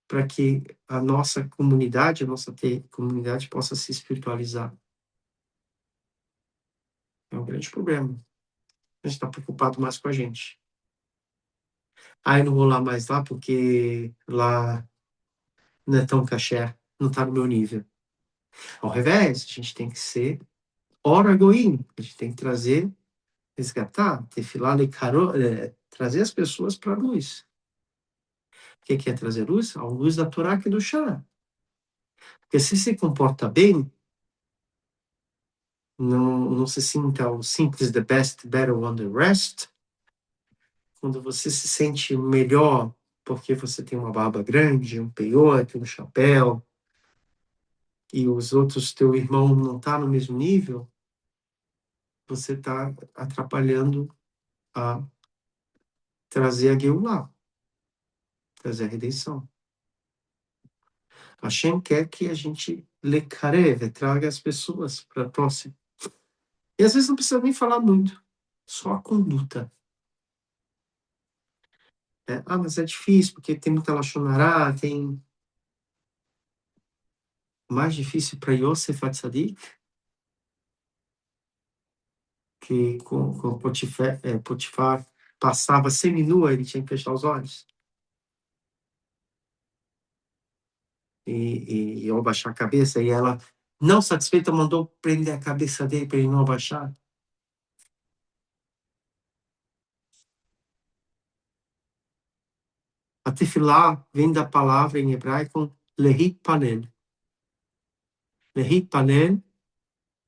para que a nossa comunidade, comunidade possa se espiritualizar? É um grande problema. A gente está preocupado mais com a gente. Eu não vou lá mais lá porque lá não é tão caché, não está no meu nível. Ao revés, a gente tem que ser ora goim, a gente tem que trazer, resgatar, tefilá lekarot, trazer as pessoas para a luz. O que é trazer luz? A luz da Torá que é do chá. Porque se comporta bem, não se sinta o simples the best, better on the rest. Quando você se sente melhor porque você tem uma barba grande, um peiote, um chapéu, e os outros, teu irmão não está no mesmo nível, você está atrapalhando a trazer a Geulah, trazer a redenção. Hashem quer que a gente lekarev, traga as pessoas para próximo. E às vezes não precisa nem falar muito, só a conduta. Mas é difícil, porque tem muita lachonará, tem... Mais difícil para Yosef Atzadik, que com Potifar passava seminua, ele tinha que fechar os olhos. E ao abaixar a cabeça, e ela, não satisfeita, mandou prender a cabeça dele para ele não abaixar. A tefilá vem da palavra em hebraico lehit panel. Lehit panel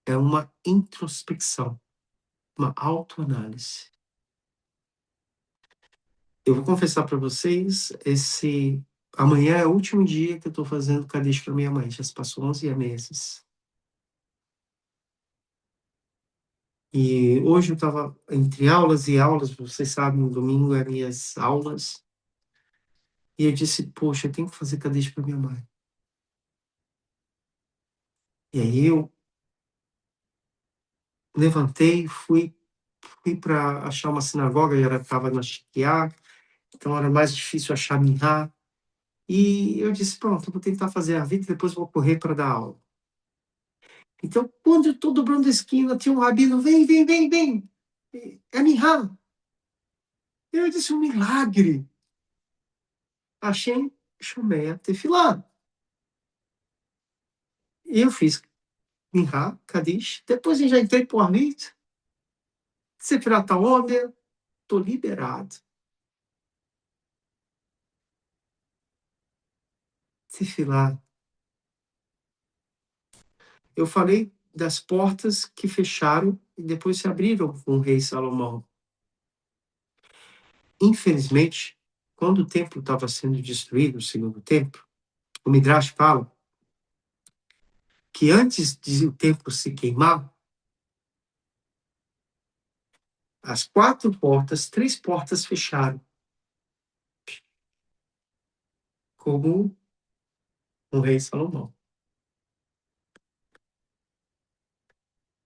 é uma introspecção, uma autoanálise. Eu vou confessar para vocês, amanhã é o último dia que eu estou fazendo Kaddish para minha mãe, já se passou 11 meses. E hoje eu estava entre aulas e aulas, vocês sabem, no domingo é minhas aulas, e eu disse, poxa, eu tenho que fazer Kaddish para minha mãe. E aí eu levantei, fui para achar uma sinagoga, já estava na Shikiá, então era mais difícil achar Minhá. E eu disse, pronto, eu vou tentar fazer a vida e depois vou correr para dar aula. Então, quando eu estou dobrando a esquina, tinha um rabino, vem, vem, vem, vem. É Minhá. Eu disse, um milagre. Achei, chamei a tefilá. E eu fiz Minhá, Kadish, depois eu já entrei por Arlit, Sefirat HaOmer, estou liberado. Tefilá. Eu falei das portas que fecharam e depois se abriram com o rei Salomão. Infelizmente, quando o templo estava sendo destruído, o segundo templo, o Midrash fala que antes de o templo se queimar, as 4 portas, 3 portas fecharam, como o rei Salomão.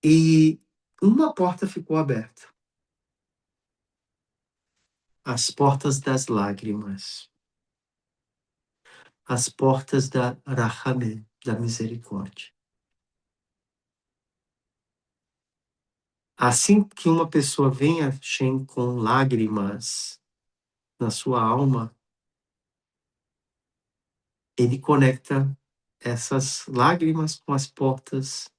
E uma porta ficou aberta. As portas das lágrimas. As portas da Rahamé, da misericórdia. Assim que uma pessoa vem a Shem com lágrimas na sua alma, ele conecta essas lágrimas com as portas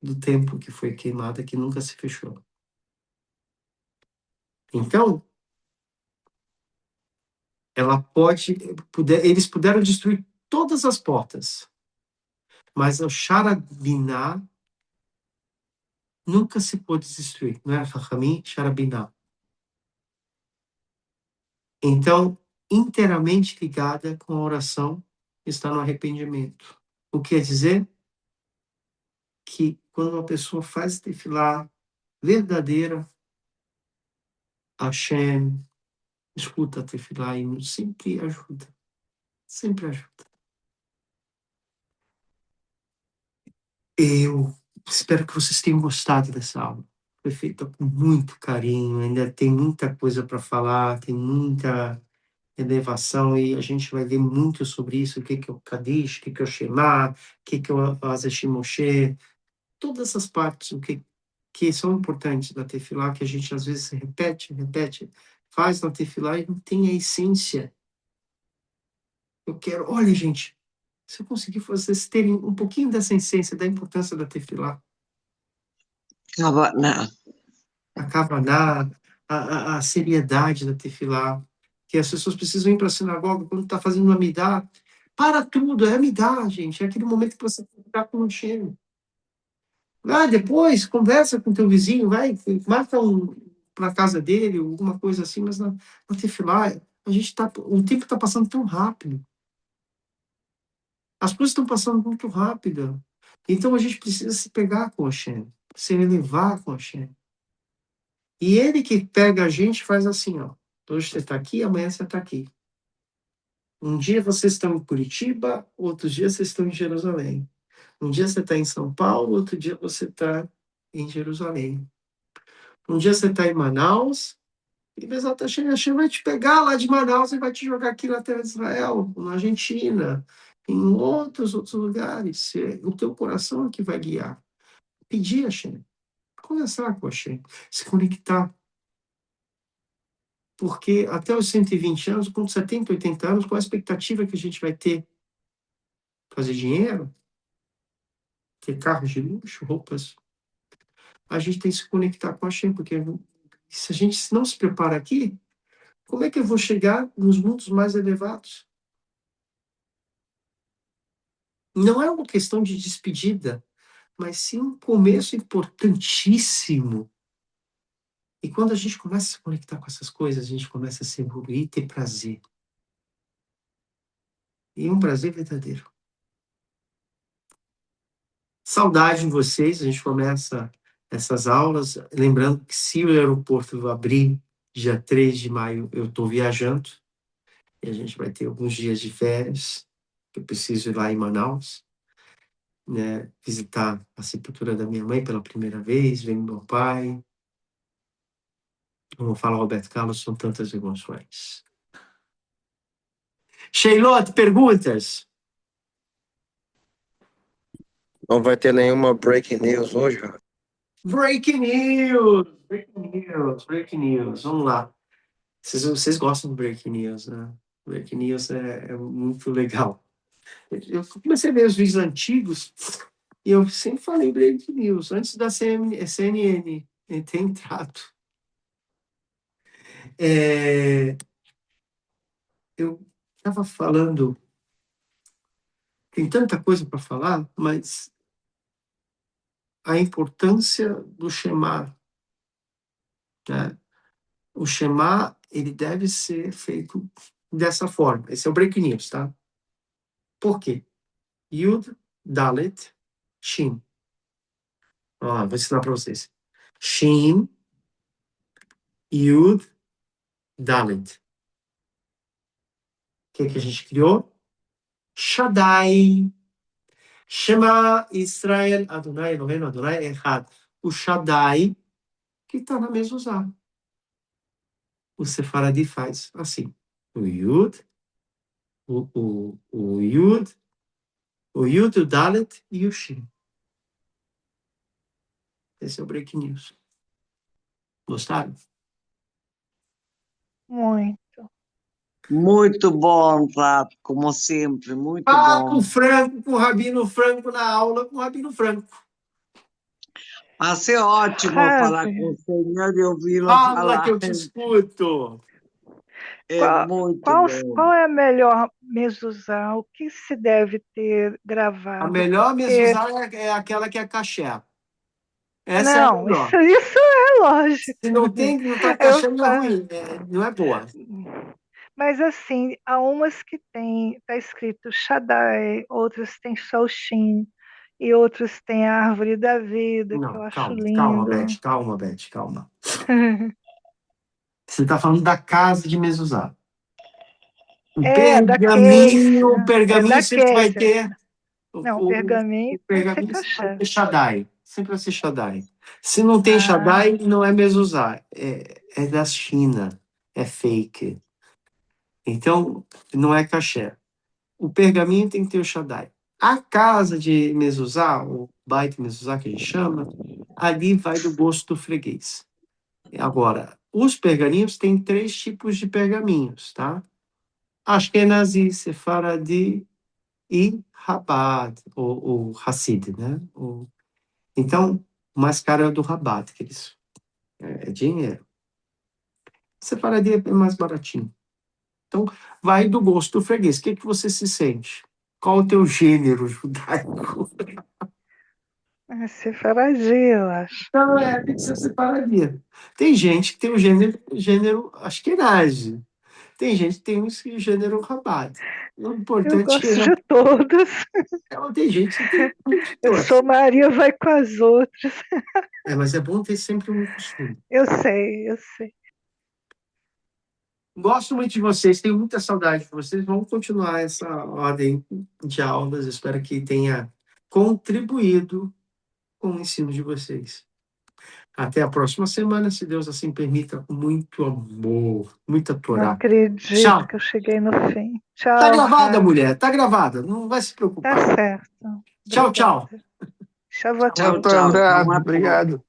do templo que foi queimada, que nunca se fechou. Então, eles puderam destruir todas as portas, mas o Sharabiná nunca se pôde destruir, não é Rahamim, Sharabiná. Então, inteiramente ligada com a oração, está no arrependimento. O que quer dizer? Que quando uma pessoa faz tefilá verdadeira, Hashem escuta a tefilá e sempre ajuda. Sempre ajuda. Eu espero que vocês tenham gostado dessa aula. Foi feita com muito carinho, ainda tem muita coisa para falar, tem muita elevação, e a gente vai ver muito sobre isso, o que é o Kadish, o que é o Shema, o que é o Azeshim Moshe, todas essas partes, que são importantes da tefilá, que a gente às vezes repete, faz na tefilá e não tem a essência. Olha gente, Se eu conseguir vocês terem um pouquinho dessa essência da importância da tefilá, Kavaná. a kavaná, a seriedade da tefilá, que as pessoas precisam ir para a sinagoga quando está fazendo uma midá, para tudo, é midá, gente, é aquele momento que você está com o cheiro. Depois, conversa com teu vizinho, vai, marca para casa dele, alguma coisa assim, mas na tefilá, o tempo está passando tão rápido. As coisas estão passando muito rápido. Então a gente precisa se pegar com Hashem, se elevar com Hashem. E ele que pega a gente faz assim, ó. Hoje você está aqui, amanhã você está aqui. Um dia vocês estão em Curitiba, outro dia vocês estão em Jerusalém. Um dia você está em São Paulo, outro dia você está em Jerusalém. Um dia você está em Manaus, e Bezat Hashem vai te pegar lá de Manaus e vai te jogar aqui na terra de Israel, na Argentina, em outros lugares. O teu coração é que vai guiar. Pedir a Hashem, conversar com a Hashem, se conectar. Porque até os 120 anos, com 70, 80 anos, qual a expectativa que a gente vai ter? Fazer dinheiro? Ter carros de luxo, roupas? A gente tem que se conectar com a Hashem, porque se a gente não se prepara aqui, como é que eu vou chegar nos mundos mais elevados? Não é uma questão de despedida, mas sim um começo importantíssimo. E quando a gente começa a se conectar com essas coisas, a gente começa a se evoluir e ter prazer. E um prazer verdadeiro. Saudade de vocês, a gente começa essas aulas, lembrando que se o aeroporto abrir dia 3 de maio, eu estou viajando, e a gente vai ter alguns dias de férias, eu preciso ir lá em Manaus, né, visitar a sepultura da minha mãe pela primeira vez, ver meu pai. Como fala Roberto Carlos, são tantas emoções. Sheilot, perguntas? Não vai ter nenhuma breaking news hoje, Rafa? Breaking news! Breaking news, breaking news. Vamos lá. Vocês gostam do breaking news, né? Breaking news é muito legal. Eu comecei a ver os vídeos antigos e eu sempre falei breaking news, antes da CNN ter entrado. Eu estava falando, tem tanta coisa para falar, mas a importância do Shema, né? O Shema, ele deve ser feito dessa forma. Esse é o break news, tá? Por quê? Yud, Dalet, Shin. Vou ensinar para vocês. Shin, Yud, Dalet. O que a gente criou? Shaddai. Shema Israel Adonai Eloheinu Adonai Echad. O Shaddai, que está na mezuzá. O Sefaradi faz assim. O Yud, o Yud, o Dalet e o Shin. Esse é o Break News. Gostaram? Muito. Muito bom, Rafa, como sempre, muito bom. Papo Franco com o Rabino Franco na aula com o Rabino Franco. Vai ser ótimo falar com o senhor e ouvi-lo Fala falar. que eu te escuto. É muito Qual bom. é a melhor mezuzá? O que se deve ter gravado? A melhor Porque- mezuzá é aquela que é caché. Essa é a Não, melhor. isso é lógico. Se não tá caché, não é ruim. Não é boa. Mas assim, há umas que tá escrito Shaddai, outras tem só o Shin, e outras tem a Árvore da Vida, que eu Não, acho calma, lindo. Beth, calma. Você está falando da casa de mezuzá. O Da pergaminho da sempre vai Keisa. ter. Não, pergaminho tem que ser Pergaminho sempre vai caché. ter Shaddai. Sempre vai ser Shaddai. Se não tem Shaddai, não é mezuzá. É da China. É fake. Então, não é caché. O pergaminho tem que ter o Shaddai. A casa de mezuzá, o baita mezuzá que a gente chama, ali vai do gosto do freguês. Agora, os pergaminhos têm 3 tipos de pergaminhos, tá? Ashkenazi, Sefaradi e Chabad, ou Hassid, né? Então, o mais caro é o do Chabad, que eles é dinheiro. Separaria é mais baratinho. Então, vai do gosto do freguês. O que você se sente? Qual o teu gênero judaico? Separaria, eu acho. Não, tem que ser separaria. Tem gente que tem o gênero Ashkenazi. Tem gente que tem o gênero Chabad. O Eu importante gosto de todos. tem gente que tem muito de Eu todos. sou Maria, vai com as outras. Mas é bom ter sempre um costume. Eu sei. Gosto muito de vocês, tenho muita saudade de vocês. Vamos continuar essa ordem de aulas. Espero que tenha contribuído com o ensino de vocês. Até a próxima semana, se Deus assim permita, com muito amor, muita Não Torá. acredito Tchau. que eu cheguei no fim. Tá Tchau, gravada, Rafa. mulher, tá gravada. Não vai se Tá preocupar. certo. Tchau, tchau. Obrigada. Shavuot Tchau, tov. tchau. Obrigado, Uma obrigado.